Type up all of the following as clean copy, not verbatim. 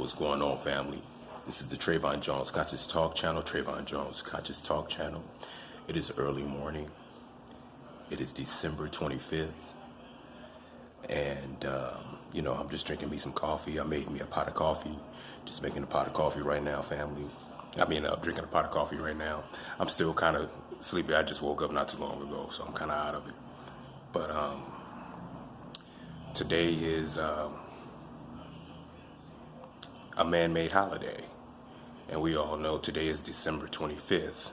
What's going on, family? This is the Trayvon Jones Conscious Talk channel. Trayvon Jones Conscious Talk channel. It is early morning. It is December 25th. And, I'm just drinking me some coffee. I made me a pot of coffee. Just making a pot of coffee right now, family. Drinking a pot of coffee right now. I'm still kind of sleepy. I just woke up not too long ago, so I'm kind of out of it. But today is a man-made holiday. And we all know today is December 25th.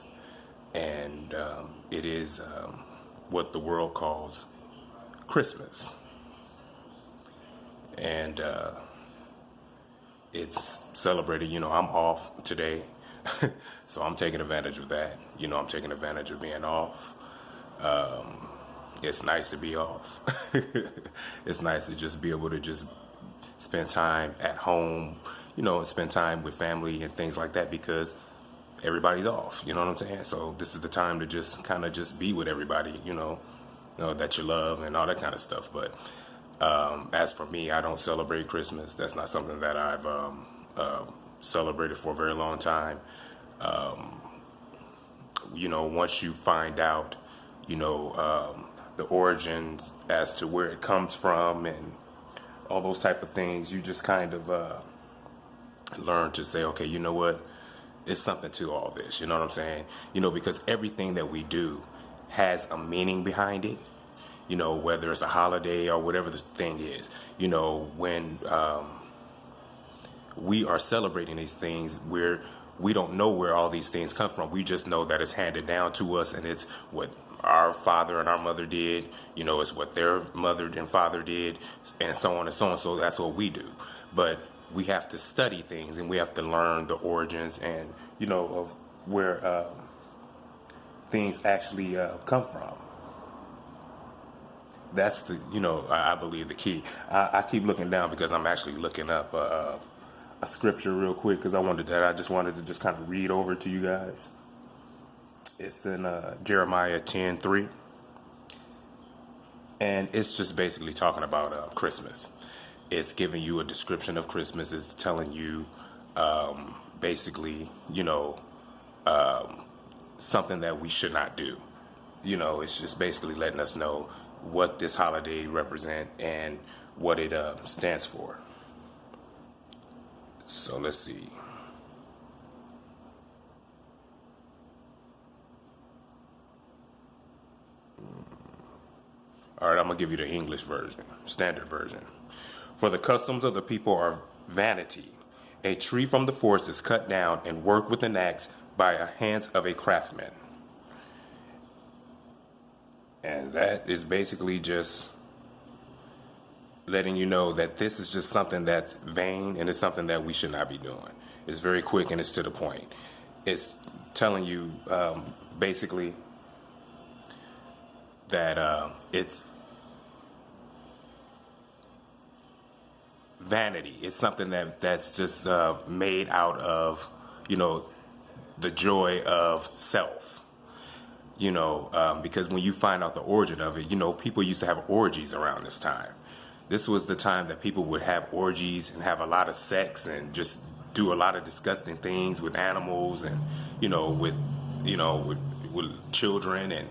And it is what the world calls Christmas. And it's celebrated. I'm off today. So I'm taking advantage of that. I'm taking advantage of being off. It's nice to be off. It's nice to just be able to just spend time at home, and spend time with family and things like that because everybody's off. You know what I'm saying? So this is the time to just kind of just be with everybody, that you love and all that kind of stuff. But as for me, I don't celebrate Christmas. That's not something that I've celebrated for a very long time. Once you find out, the origins as to where it comes from and all those type of things, you just kind of learn to say, okay, you know what? It's something to all this. You know what I'm saying? Because everything that we do has a meaning behind it. Whether it's a holiday or whatever the thing is, when we are celebrating these things, we don't know where all these things come from. We just know that it's handed down to us, and it's what our father and our mother did. It's what their mother and father did, and so on and so on. So that's what we do. But we have to study things, and we have to learn the origins and, of where things actually come from. That's I believe the key. I keep looking down because I'm actually looking up a scripture real quick because I just wanted to just kind of read over to you guys. It's in Jeremiah 10:3, and it's just basically talking about Christmas. It's giving you a description of Christmas. It's telling you basically, something that we should not do. It's just basically letting us know what this holiday represents and what it stands for. So let's see. All right, I'm going to give you the English version, standard version. For the customs of the people are vanity. A tree from the forest is cut down and worked with an axe by the hands of a craftsman. And that is basically just letting you know that this is just something that's vain and it's something that we should not be doing. It's very quick and it's to the point. It's telling you basically that it's vanity. It's something that's just made out of, the joy of self. Because when you find out the origin of it, people used to have orgies around this time. This was the time that people would have orgies and have a lot of sex and just do a lot of disgusting things with animals and, with children. And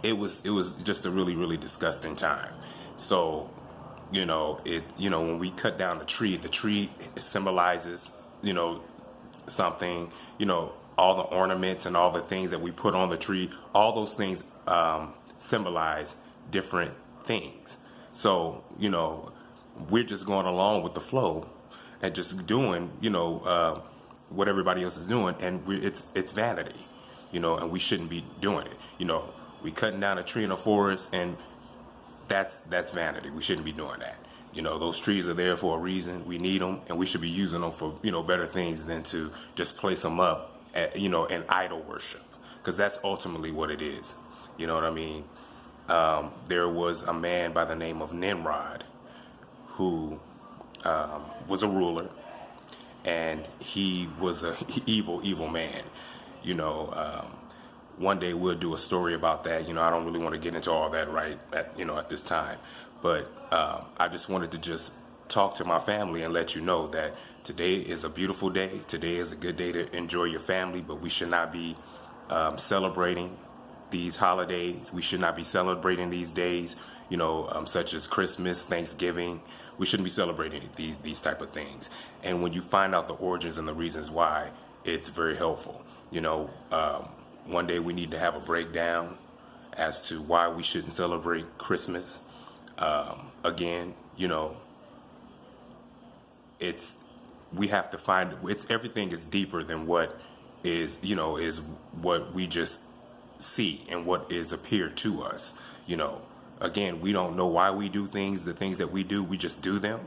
it was just a really, really disgusting time. So, when we cut down the tree symbolizes, something, all the ornaments and all the things that we put on the tree, all those things symbolize different things. So, we're just going along with the flow and just doing, what everybody else is doing. And it's vanity, and we shouldn't be doing it. We cutting down a tree in a forest, and that's vanity. We shouldn't be doing that. Those trees are there for a reason. We need them, and we should be using them for, better things than to just place them up in idol worship, because that's ultimately what it is. You know what I mean? There was a man by the name of Nimrod who was a ruler, and he was an evil man. One day we'll do a story about that. I don't really want to get into all that at this time, but I just wanted to just talk to my family and let you know that Today is a beautiful day. Today is a good day to enjoy your family, but we should not be celebrating these holidays. We should not be celebrating these days, such as Christmas, Thanksgiving. We shouldn't be celebrating these type of things. And when you find out the origins and the reasons why, it's very helpful. One day we need to have a breakdown as to why we shouldn't celebrate Christmas. Again, we have to find everything is deeper than what is what we just see and what is appeared to us. Again, we don't know why we do things. The things that we do, we just do them,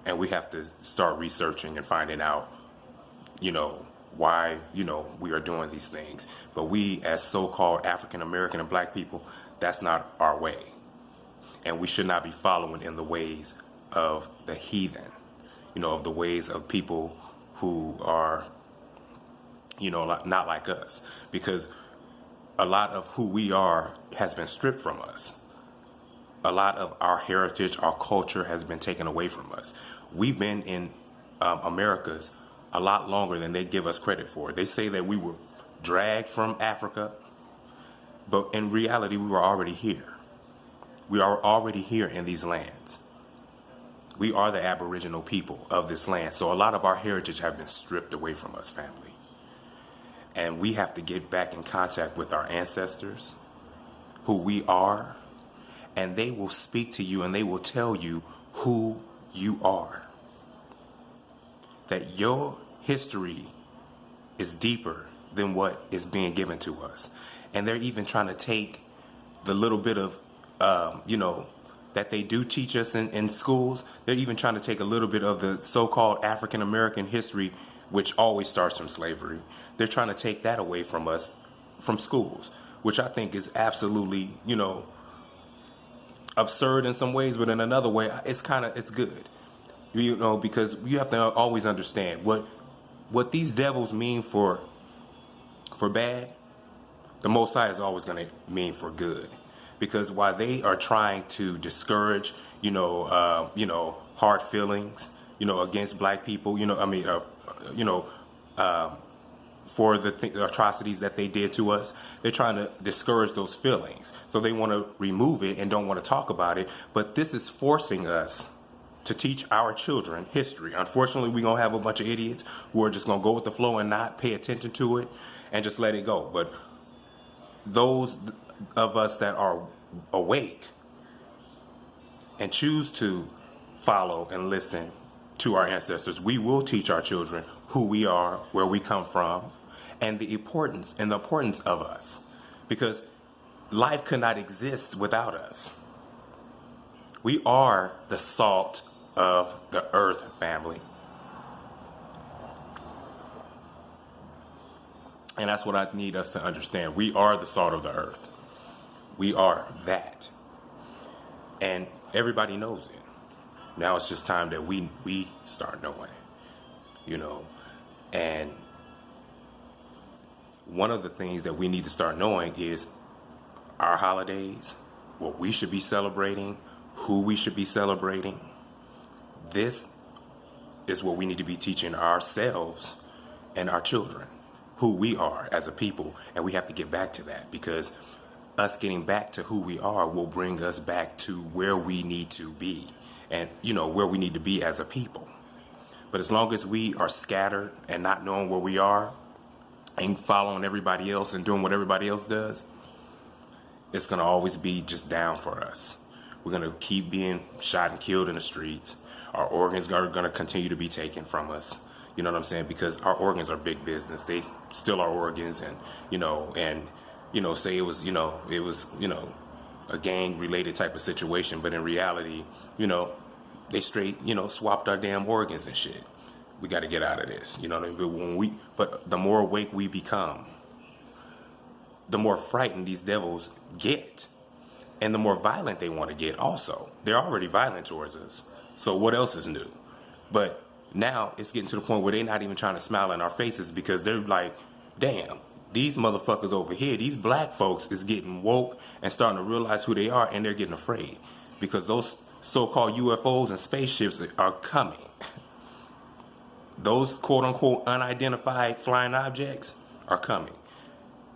and we have to start researching and finding out why we are doing these things. But we, as so-called African American and black people, that's not our way, and we should not be following in the ways of the heathen, of the ways of people who are not like us, because a lot of who we are has been stripped from us. A lot of our heritage, our culture has been taken away from us. We've been in Americas a lot longer than they give us credit for. They say that we were dragged from Africa, but in reality, we were already here. We are already here in these lands. We are the Aboriginal people of this land. So a lot of our heritage have been stripped away from us, family. And we have to get back in contact with our ancestors, who we are, and they will speak to you and they will tell you who you are. That your history is deeper than what is being given to us. And they're even trying to take the little bit of, that they do teach us in schools. They're even trying to take a little bit of the so-called African American history, which always starts from slavery. They're trying to take that away from us, from schools, which I think is absolutely, absurd in some ways, but in another way, it's good. Because you have to always understand what these devils mean for bad, the Most High is always going to mean for good. Because while they are trying to discourage, hard feelings, against black people, for the atrocities that they did to us, they're trying to discourage those feelings. So they want to remove it and don't want to talk about it. But this is forcing us to teach our children history. Unfortunately, we're going to have a bunch of idiots who are just going to go with the flow and not pay attention to it and just let it go. But those of us that are awake and choose to follow and listen to our ancestors, we will teach our children who we are, where we come from, and the importance of us. Because life could not exist without us. We are the salt of the earth, family. And that's what I need us to understand. We are the salt of the earth. We are that. And everybody knows it. Now it's just time that we start knowing it, And one of the things that we need to start knowing is our holidays, what we should be celebrating, who we should be celebrating. This is what we need to be teaching ourselves and our children, who we are as a people. And we have to get back to that, because us getting back to who we are will bring us back to where we need to be and, where we need to be as a people. But as long as we are scattered and not knowing where we are and following everybody else and doing what everybody else does, it's going to always be just down for us. We're going to keep being shot and killed in the streets. Our organs are going to continue to be taken from us. You know what I'm saying? Because our organs are big business. They steal our organs and, say it was a gang related type of situation. But in reality, they straight, swapped our damn organs and shit. We got to get out of this. You know what I mean? But the more awake we become, the more frightened these devils get. And the more violent they want to get also. They're already violent towards us. So what else is new? But now it's getting to the point where they're not even trying to smile in our faces, because they're like, damn, these motherfuckers over here, these black folks is getting woke and starting to realize who they are, and they're getting afraid. Because those so-called UFOs and spaceships are coming. those quote unquote unidentified flying objects are coming.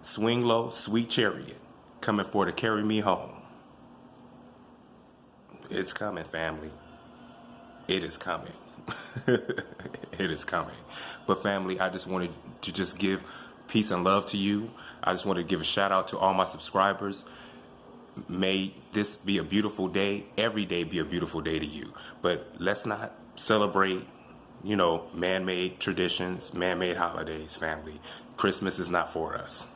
Swing low, sweet chariot, coming for to carry me home. It's coming, family. It is coming. It is coming. But family, I just wanted to just give peace and love to you. I just wanted to give a shout out to all my subscribers. May this be a beautiful day. Every day be a beautiful day to you. But let's not celebrate, man-made traditions, man-made holidays, family. Christmas is not for us.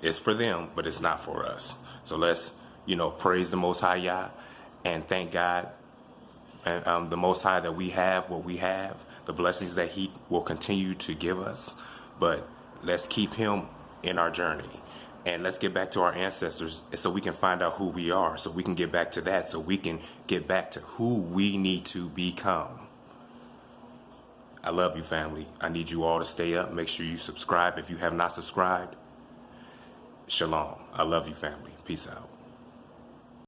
It's for them, but it's not for us. So let's, praise the Most High Yah and thank God and the Most High that we have what we have, the blessings that He will continue to give us. But let's keep Him in our journey. And let's get back to our ancestors so we can find out who we are, so we can get back to that, so we can get back to who we need to become. I love you, family. I need you all to stay up. Make sure you subscribe if you have not subscribed. Shalom. I love you, family. Peace out.